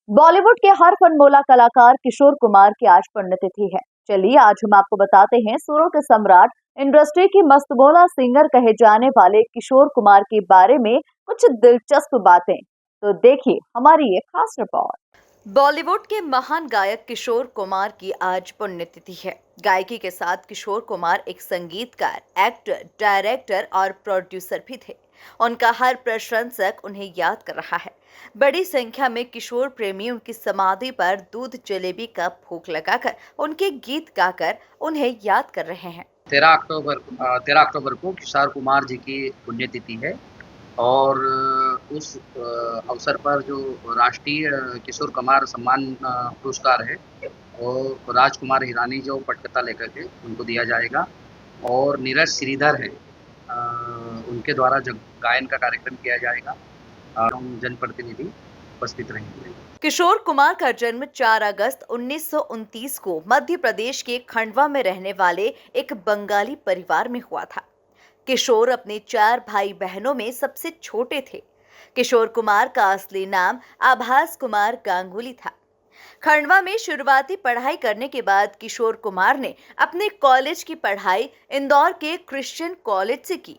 बॉलीवुड के हर फनमोला कलाकार किशोर कुमार की आज पुण्यतिथि है। चलिए आज हम आपको बताते हैं सुरों के सम्राट, इंडस्ट्री की मस्तबोला सिंगर कहे जाने वाले किशोर कुमार के बारे में कुछ दिलचस्प बातें। तो देखिए हमारी ये खास रिपोर्ट। बॉलीवुड के महान गायक किशोर कुमार की आज पुण्यतिथि है। गायकी के साथ किशोर कुमार एक संगीतकार, एक्टर, डायरेक्टर और प्रोड्यूसर भी थे। उनका हर प्रशंसक उन्हें याद कर रहा है। बड़ी संख्या में किशोर प्रेमी उनकी समाधि पर दूध जलेबी का भोग लगाकर उनके गीत गाकर उन्हें याद कर रहे हैं। 13 अक्टूबर को किशोर कुमार जी की पुण्यतिथि है और उस अवसर पर जो राष्ट्रीय किशोर कुमार सम्मान पुरस्कार है वो राजकुमार हिरानी जो पटकथा लेखक है उनको दिया जाएगा और नीरज श्रीधर है उनके द्वारा जो गायन का कार्यक्रम किया जाएगा और हम जनप्रतिनिधि उपस्थित रहेंगे। किशोर कुमार का जन्म 4 अगस्त 1929 को मध्य प्रदेश के खंडवा में रहने वाले एक बंगाली परिवार में हुआ था। किशोर अपने 4 भाई बहनों में सबसे छोटे थे। किशोर कुमार का असली नाम आभास कुमार गांगुली था। खंडवा में शुरुआती पढ़ाई करने के बाद किशोर कुमार ने अपने कॉलेज की पढ़ाई इंदौर के क्रिश्चियन कॉलेज से की।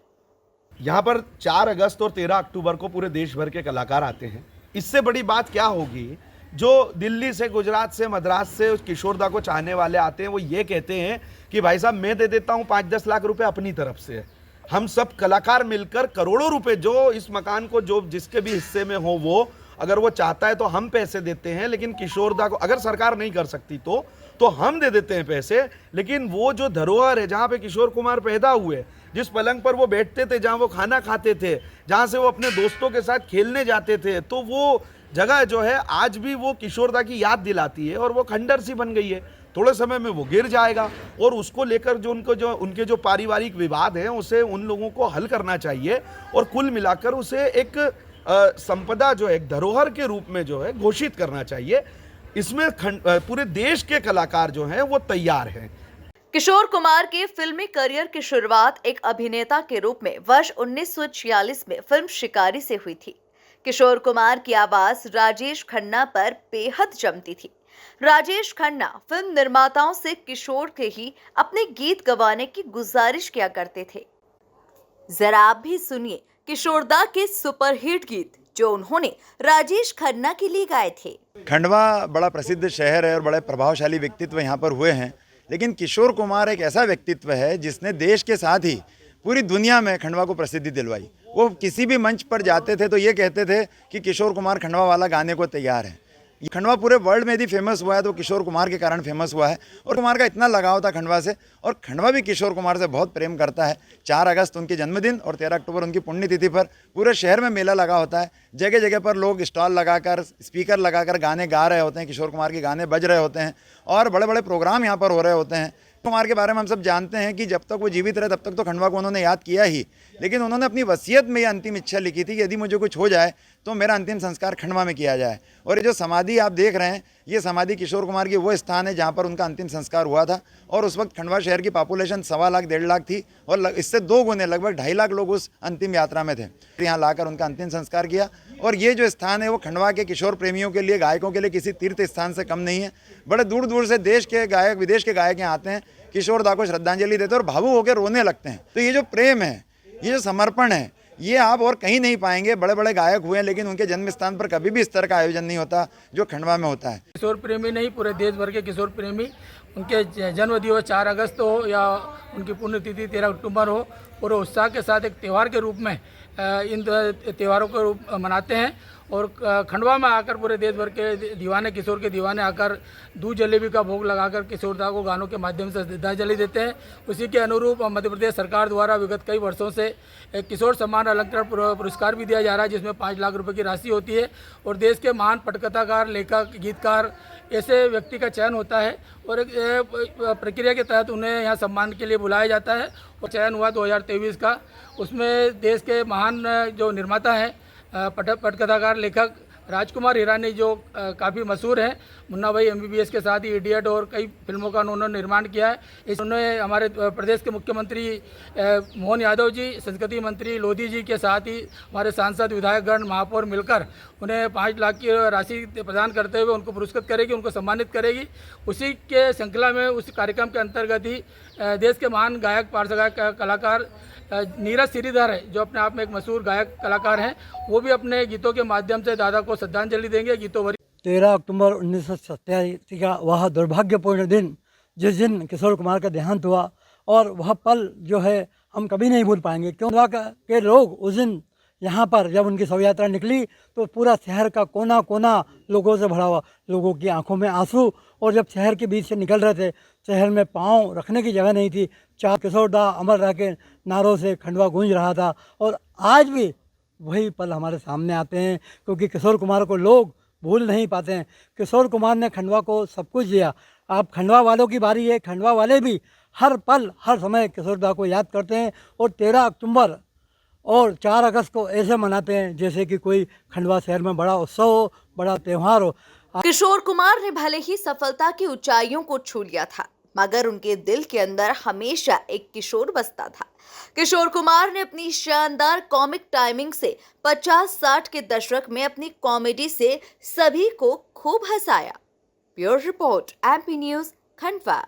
यहाँ पर 4 अगस्त और 13 अक्टूबर को पूरे देश भर के कलाकार आते हैं। इससे बड़ी बात क्या होगी? जो दिल्ली से, गुजरात से, मद्रास से उस किशोरदा को चाहने वाले आते हैं, वो ये कहते हैं कि भाई साहब मैं दे देता हूँ 5-10 लाख रुपए अपनी तरफ से। हम सब कलाकार मिलकर करोड़ों रुपए जो इस मकान को जो जिसके भी हिस्से में हो वो अगर वो चाहता है तो हम पैसे देते हैं, लेकिन किशोरदा को अगर सरकार नहीं कर सकती तो हम दे देते हैं पैसे। लेकिन वो जो धरोहर है जहाँ पे किशोर कुमार पैदा हुए, जिस पलंग पर वो बैठते थे, जहाँ वो खाना खाते थे, जहाँ से वो अपने दोस्तों के साथ खेलने जाते थे, तो वो जगह जो है आज भी वो किशोरदा की याद दिलाती है और वो खंडर सी बन गई है। थोड़े समय में वो गिर जाएगा और उसको लेकर जो उनके जो पारिवारिक विवाद हैं उसे उन लोगों को हल करना चाहिए और कुल मिलाकर उसे एक संपदा जो है, एक धरोहर के रूप में जो है घोषित करना चाहिए। इसमें पूरे देश के कलाकार जो हैं वो तैयार हैं। किशोर कुमार के फिल्मी करियर की शुरुआत एक अभिनेता के रूप में वर्ष 1946 में फिल्म शिकारी से हुई थी। किशोर कुमार की आवाज राजेश खन्ना पर बेहद जमती थी। राजेश खन्ना फिल्म निर्माताओं से किशोर के ही अपने गीत गवाने की गुजारिश किया करते थे। जरा आप भी सुनिए किशोरदा के सुपरहिट गीत जो उन्होंने राजेश खन्ना के लिए गाए थे। खंडवा बड़ा प्रसिद्ध शहर है और बड़े प्रभावशाली व्यक्तित्व यहाँ पर हुए हैं, लेकिन किशोर कुमार एक ऐसा व्यक्तित्व है जिसने देश के साथ ही पूरी दुनिया में खंडवा को प्रसिद्धि दिलवाई। वो किसी भी मंच पर जाते थे तो ये कहते थे कि किशोर कुमार खंडवा वाला गाने को तैयार है। ये खंडवा पूरे वर्ल्ड में यदि फेमस हुआ है तो किशोर कुमार के कारण फेमस हुआ है और कुमार का इतना लगाव था खंडवा से और खंडवा भी किशोर कुमार से बहुत प्रेम करता है। 4 अगस्त उनके जन्मदिन और 13 अक्टूबर उनकी पुण्यतिथि पर पूरे शहर में मेला लगा होता है। जगह जगह पर लोग स्टॉल लगाकर, स्पीकर लगाकर गाने गा रहे होते हैं, किशोर कुमार के गाने बज रहे होते हैं और बड़े बड़े प्रोग्राम यहाँ पर हो रहे होते हैं। कुमार के बारे में हम सब जानते हैं कि जब तक वो जीवित रहे तब तक तो खंडवा को उन्होंने याद किया ही, लेकिन उन्होंने अपनी वसीयत में ये अंतिम इच्छा लिखी थी कि यदि मुझे कुछ हो जाए तो मेरा अंतिम संस्कार खंडवा में किया जाए। और ये जो समाधि आप देख रहे हैं, ये समाधि किशोर कुमार की वो स्थान है जहाँ पर उनका अंतिम संस्कार हुआ था और उस वक्त खंडवा शहर की पॉपुलेशन 1.25 लाख 1.5 लाख थी और इससे 2 गुने लगभग 2.5 लाख लोग उस अंतिम यात्रा में थे। यहाँ लाकर उनका अंतिम संस्कार किया और ये जो स्थान है वो खंडवा के किशोर प्रेमियों के लिए, गायकों के लिए किसी तीर्थ स्थान से कम नहीं है। बड़े दूर दूर से देश के गायक, विदेश के गायक यहाँ आते हैं, किशोरदा को श्रद्धांजलि देते हैं और भावुक होकर रोने लगते हैं। तो ये जो प्रेम है, ये जो समर्पण है, ये आप और कहीं नहीं पाएंगे। बड़े बड़े गायक हुए हैं लेकिन उनके जन्म स्थान पर कभी भी इस तरह का आयोजन नहीं होता जो खंडवा में होता है। किशोर प्रेमी नहीं, पूरे देश भर के किशोर प्रेमी उनके जन्म दिवस 4 अगस्त हो या उनकी पुण्यतिथि 13 अक्टूबर हो, पूरे उत्साह के साथ एक त्यौहार के रूप में इन त्योहारों को मनाते हैं और खंडवा में आकर पूरे देश भर के दीवाने, किशोर के दीवाने आकर दूध जलेबी का भोग लगाकर किशोरदा को गानों के माध्यम से श्रद्धांजलि देते हैं। उसी के अनुरूप मध्य प्रदेश सरकार द्वारा विगत कई वर्षों से एक किशोर सम्मान अलंकार पुरस्कार भी दिया जा रहा है जिसमें 5 लाख रुपए की राशि होती है और देश के महान पटकथाकार, लेखक, गीतकार ऐसे व्यक्ति का चयन होता है और एक प्रक्रिया के तहत उन्हें यहाँ सम्मान के लिए बुलाया जाता है और चयन हुआ 2023 का। उसमें देश के महान जो निर्माता हैं, पटकथाकार, लेखक राजकुमार हिरानी जो काफ़ी मशहूर हैं, मुन्ना भाई MBBS के साथ ही इडियट और कई फिल्मों का उन्होंने निर्माण किया है। इन्होंने हमारे प्रदेश के मुख्यमंत्री मोहन यादव जी, संस्कृति मंत्री लोधी जी के साथ ही हमारे सांसद, विधायकगण, महापौर मिलकर उन्हें 5 लाख की राशि प्रदान करते हुए उनको पुरस्कृत करेगी, उनको सम्मानित करेगी। उसी के श्रृंखला में उस कार्यक्रम के अंतर्गत ही देश के महान गायक पार्श्व गायक कलाकार नीरज श्रीधर है, जो अपने आप में एक मशहूर गायक कलाकार हैं, वो भी अपने गीतों के माध्यम से दादा को श्रद्धांजलि देंगे। गीतों 13 अक्टूबर 1987 का वह दुर्भाग्यपूर्ण दिन, जिस दिन किशोर कुमार का देहांत हुआ, और वह पल जो है हम कभी नहीं भूल पाएंगे। क्यों के लोग उस दिन यहाँ पर जब उनकी शव यात्रा निकली तो पूरा शहर का कोना कोना लोगों से भरा हुआ, लोगों की आंखों में आंसू, और जब शहर के बीच से निकल रहे थे, शहर में पाँव रखने की जगह नहीं थी। चार किशोर दा अमर रह के नारों से खंडवा गूंज रहा था, और आज भी वही पल हमारे सामने आते हैं, क्योंकि किशोर कुमार को लोग भूल नहीं पाते हैं। किशोर कुमार ने खंडवा को सब कुछ दिया। अब खंडवा वालों की बारी है, खंडवा वाले भी हर पल हर समय किशोर दा को याद करते हैं, और 13 अक्टूबर और 4 अगस्त को ऐसे मनाते हैं जैसे कि कोई खंडवा शहर में बड़ा उत्सव हो, बड़ा त्यौहार हो। किशोर कुमार ने भले ही सफलता की ऊंचाइयों को छू लिया था, मगर उनके दिल के अंदर हमेशा एक किशोर बसता था। किशोर कुमार ने अपनी शानदार कॉमिक टाइमिंग से 50-60 के दशक में अपनी कॉमेडी से सभी को खूब हंसाया। Bureau report, MP news, Khandwa.